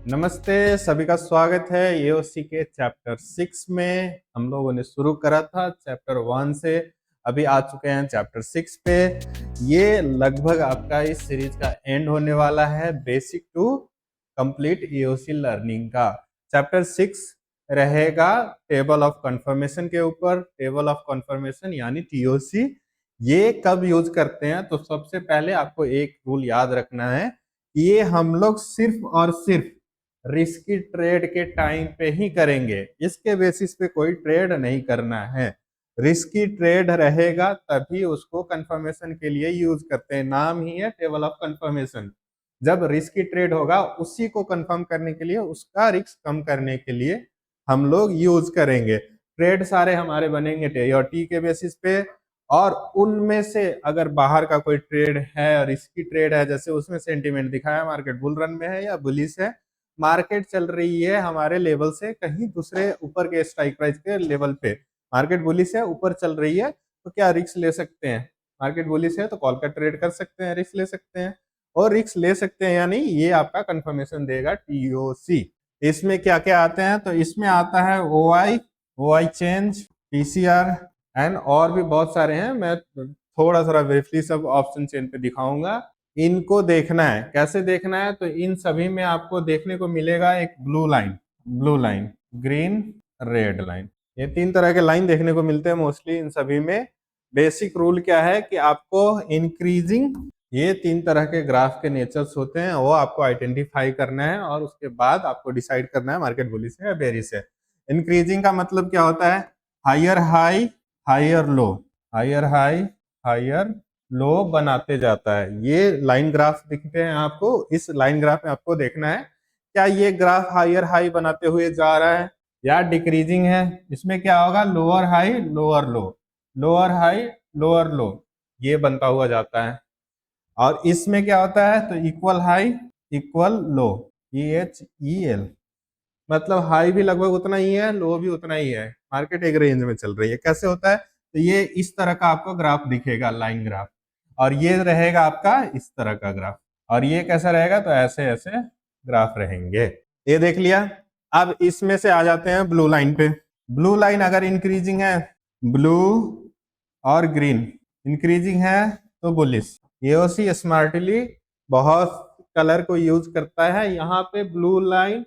नमस्ते, सभी का स्वागत है एओसी के चैप्टर 6 में। हम लोगों ने शुरू करा था चैप्टर 1 से, अभी आ चुके हैं चैप्टर 6 पे। ये लगभग आपका इस सीरीज का एंड होने वाला है, basic to complete AOC learning का। चैप्टर 6 रहेगा टेबल ऑफ कंफर्मेशन के ऊपर। टेबल ऑफ कंफर्मेशन यानी टीओसी ये कब यूज करते हैं, तो सबसे पहले आपको एक रूल याद रखना है, ये हम लोग सिर्फ और सिर्फ रिस्की ट्रेड के टाइम पे ही करेंगे, इसके बेसिस पे कोई ट्रेड नहीं करना है। रिस्की ट्रेड रहेगा तभी उसको कंफर्मेशन के लिए यूज करते हैं, नाम ही है टेबल ऑफ कंफर्मेशन। जब रिस्की ट्रेड होगा उसी को कंफर्म करने के लिए, उसका रिस्क कम करने के लिए हम लोग यूज करेंगे। ट्रेड सारे हमारे बनेंगे टी के बेसिस पे, और उनमें से अगर बाहर का कोई ट्रेड है, रिस्की ट्रेड है, जैसे उसमें सेंटीमेंट दिखाया मार्केट बुल रन में है या बुलिश है, मार्केट चल रही है हमारे लेवल से कहीं दूसरे ऊपर के स्ट्राइक प्राइस के लेवल पे, मार्केट बुलिश है ऊपर चल रही है, तो क्या रिस्क ले सकते हैं? मार्केट बुलिश है तो कॉल का ट्रेड कर सकते हैं, रिस्क ले सकते हैं, और रिस्क ले सकते हैं यानी ये आपका कंफर्मेशन देगा टीओसी। इसमें क्या क्या आते हैं, तो इसमें आता है ओ आई चेंज, पीसीआर एंड और भी बहुत सारे हैं। मैं थोड़ा सा ब्रीफली सब ऑप्शन चेन पे दिखाऊंगा। इनको देखना है, कैसे देखना है, तो इन सभी में आपको देखने को मिलेगा एक blue line, green, red line, ये तीन तरह के लाइन देखने को मिलते हैं मोस्टली इन सभी में। बेसिक रूल क्या है कि आपको इंक्रीजिंग, ये तीन तरह के ग्राफ के नेचर्स होते हैं, वो आपको आइडेंटिफाई करना है और उसके बाद आपको डिसाइड करना है मार्केट बुलिश है या बेरिश है। इंक्रीजिंग का मतलब क्या होता है? Higher high, higher low, higher high, higher low बनाते जाता है। ये लाइन ग्राफ दिखते हैं आपको, इस लाइन ग्राफ में आपको देखना है क्या ये ग्राफ हायर हाई बनाते हुए जा रहा है या डिक्रीजिंग है। इसमें क्या होगा? लोअर हाई लोअर लो, लोअर हाई लोअर लो, ये बनता हुआ जाता है। और इसमें क्या होता है? तो इक्वल हाई इक्वल लो, EHEL, मतलब हाई भी लगभग उतना ही है, लो भी उतना ही है, मार्केट एक रेंज में चल रही है। कैसे होता है? तो ये इस तरह का आपको ग्राफ दिखेगा, लाइन ग्राफ, और ये रहेगा आपका इस तरह का ग्राफ, और ये कैसा रहेगा? तो ऐसे ऐसे ग्राफ रहेंगे। ये देख लिया। अब इसमें से आ जाते हैं ब्लू लाइन पे। ब्लू लाइन अगर इंक्रीजिंग है, ब्लू और ग्रीन इंक्रीजिंग है तो बुलिश। एओसी स्मार्टली बहुत कलर को यूज करता है। यहाँ पे ब्लू लाइन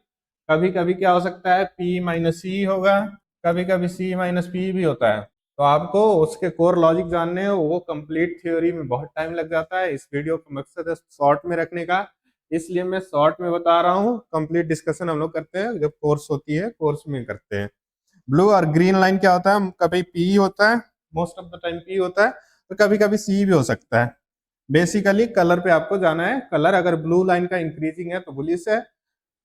कभी कभी क्या हो सकता है? P माइनस सी होगा, कभी कभी C माइनस पी भी होता है। तो आपको उसके कोर लॉजिक जानने हो, वो कंप्लीट थ्योरी में बहुत टाइम लग जाता है। इस वीडियो का मकसद है शॉर्ट में रखने का, इसलिए मैं शॉर्ट में बता रहा हूँ। कंप्लीट डिस्कशन हम लोग करते हैं जब कोर्स होती है, कोर्स में करते हैं। ब्लू और ग्रीन लाइन क्या होता है? कभी P होता है, most of the time P होता है, तो कभी कभी C भी हो सकता है। बेसिकली कलर पे आपको जाना है। कलर अगर ब्लू लाइन का इंक्रीजिंग है तो बुलिश है,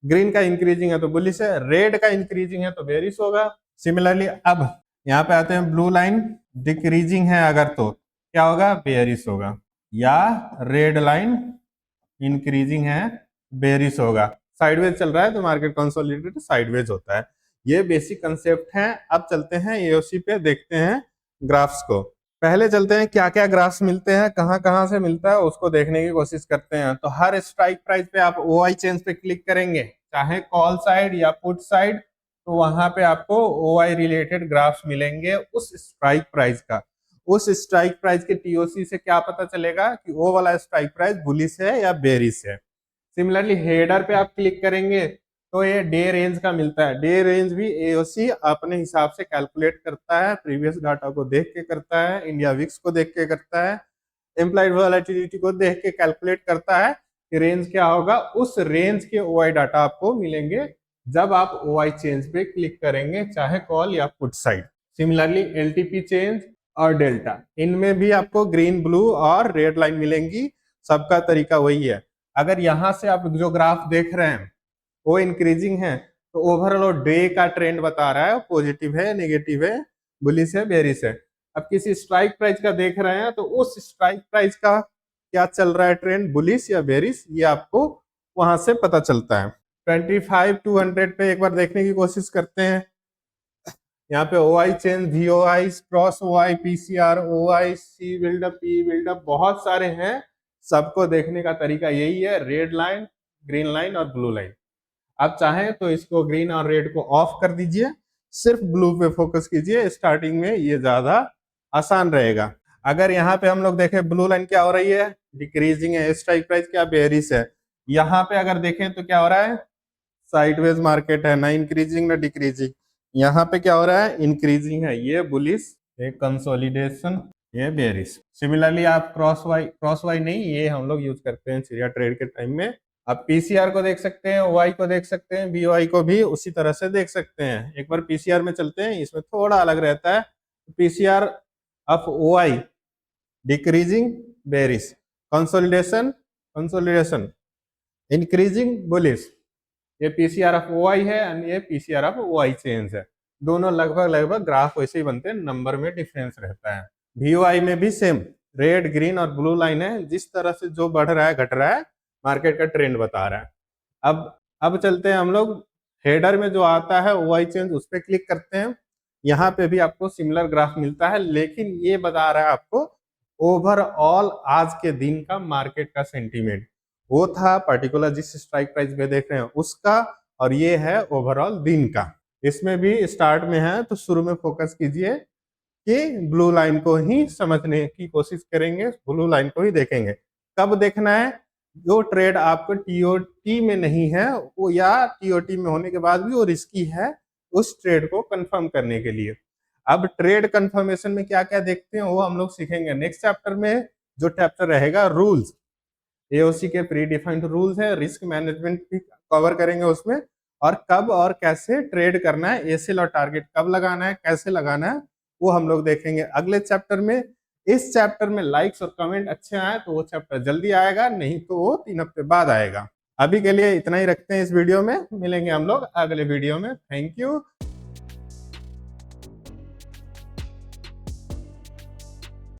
ग्रीन का इंक्रीजिंग है तो बुलिश है, रेड का इंक्रीजिंग है तो बेरिश होगा। सिमिलरली अब यहाँ पे आते हैं, ब्लू लाइन डिक्रीजिंग है अगर तो क्या होगा? बेरिश होगा, या रेड लाइन इंक्रीजिंग है बेरिश होगा। साइडवेज चल रहा है तो मार्केट कंसोलिडेटेड साइडवेज होता है। ये बेसिक कंसेप्ट है। अब चलते हैं एओसी पे, देखते हैं ग्राफ्स को। पहले चलते हैं क्या क्या ग्राफ्स मिलते हैं, कहाँ कहाँ से मिलता है उसको देखने की कोशिश करते हैं। तो हर स्ट्राइक प्राइस पे आप OI चेंज पे क्लिक करेंगे, चाहे कॉल साइड या पुट साइड, तो वहां पे आपको OI रिलेटेड ग्राफ्स मिलेंगे उस स्ट्राइक प्राइस का। उस स्ट्राइक प्राइस के टीओसी से क्या पता चलेगा कि वो वाला स्ट्राइक प्राइस बुलिश है या बेरिश है। सिमिलरली हेडर पे आप क्लिक करेंगे तो ये डे रेंज का मिलता है। डे रेंज भी एओसी अपने हिसाब से कैलकुलेट करता है, प्रीवियस डाटा को देख के करता है, इंडिया विक्स को देख के करता है, एम्प्लॉयड वोलेटिलिटी को देख के कैलकुलेट करता है कि रेंज क्या होगा। उस रेंज के ओआई डाटा आपको मिलेंगे जब आप ओआई चेंज पे क्लिक करेंगे, चाहे कॉल या put side. Similarly LTP change और डेल्टा, इनमें भी आपको ग्रीन, ब्लू और रेड लाइन मिलेंगी। सबका तरीका वही है। अगर यहाँ से आप जो ग्राफ देख रहे हैं वो इंक्रीजिंग है, तो ओवरऑल डे का ट्रेंड बता रहा है, पॉजिटिव है, नेगेटिव है, बुलिश है, बेरिश है। अब किसी स्ट्राइक प्राइस का देख रहे हैं तो उस स्ट्राइक प्राइस का क्या चल रहा है ट्रेंड, बुलिश या बेरिश, ये आपको वहां से पता चलता है। 25-200 पे एक बार देखने की कोशिश करते हैं। यहाँ पे OI change, VOI, cross OI, PCR, OI, C buildup, P buildup, बहुत सारे हैं। सबको देखने का तरीका यही है, रेड लाइन, ग्रीन लाइन और ब्लू लाइन। आप चाहें तो इसको ग्रीन और रेड को ऑफ कर दीजिए, सिर्फ ब्लू पे फोकस कीजिए, स्टार्टिंग में ये ज्यादा आसान रहेगा। अगर यहाँ पे हम लोग देखें ब्लू लाइन क्या हो रही है, डिक्रीजिंग है, स्ट्राइक प्राइस क्या बेयरिश है। यहाँ पे अगर देखें तो क्या हो रहा है, साइडवेज मार्केट है, ना इंक्रीजिंग ना डिक्रीजिंग। यहाँ पे क्या हो रहा है, इंक्रीजिंग है, ये बुलिश, ये कंसोलिडेशन, ये बेयरिश। सिमिलरली आप क्रॉस वाई नहीं, ये हम लोग यूज करते हैं चिड़िया ट्रेड के टाइम में। आप पीसीआर को देख सकते हैं, वाई को देख सकते हैं, बीओआई को भी उसी तरह से देख सकते हैं। एक बार पीसीआर में चलते हैं, इसमें थोड़ा अलग रहता है। PCR of OI decreasing bearish, consolidation consolidation, increasing bullish. ये पीसीआर ऑफ ओआई है और ये पीसीआर ऑफ ओआई चेंज है। दोनों लगभग लगभग ग्राफ वैसे ही बनते हैं, नंबर में डिफरेंस रहता है। वीओआई में भी सेम रेड ग्रीन और ब्लू लाइन है, जिस तरह से जो बढ़ रहा है घट रहा है मार्केट का ट्रेंड बता रहा है। अब चलते हैं हम लोग हेडर में जो आता है ओआई चेंज, उस पर क्लिक करते हैं। यहाँ पे भी आपको सिमिलर ग्राफ मिलता है, लेकिन ये बता रहा है आपको ओवरऑल आज के दिन का मार्केट का सेंटीमेंट। वो था पर्टिकुलर जिस स्ट्राइक प्राइस पे देख रहे हैं उसका, और ये है ओवरऑल दिन का। इसमें भी स्टार्ट में है तो शुरू में फोकस कीजिए कि ब्लू लाइन को ही समझने की कोशिश करेंगे, ब्लू लाइन को ही देखेंगे। कब देखना है, जो ट्रेड आपको टीओटी में नहीं है वो, या टीओटी में होने के बाद भी वो रिस्की है, उस ट्रेड को कंफर्म करने के लिए। अब ट्रेड कंफर्मेशन में क्या क्या देखते हैं वो हम लोग सीखेंगे नेक्स्ट चैप्टर में, जो चैप्टर रहेगा रूल्स। एओसी के प्री डिफाइंड रूल्स है, रिस्क मैनेजमेंट भी कवर करेंगे उसमें, और कब और कैसे ट्रेड करना है, एसेल और टारगेट कब लगाना है, कैसे लगाना है, वो हम लोग देखेंगे अगले चैप्टर में। इस चैप्टर में लाइक्स और कमेंट अच्छे आए तो वो चैप्टर जल्दी आएगा, नहीं तो वो 3 हफ्ते बाद आएगा। अभी के लिए इतना ही रखते हैं इस वीडियो में, मिलेंगे हम लोग अगले वीडियो में। Thank you.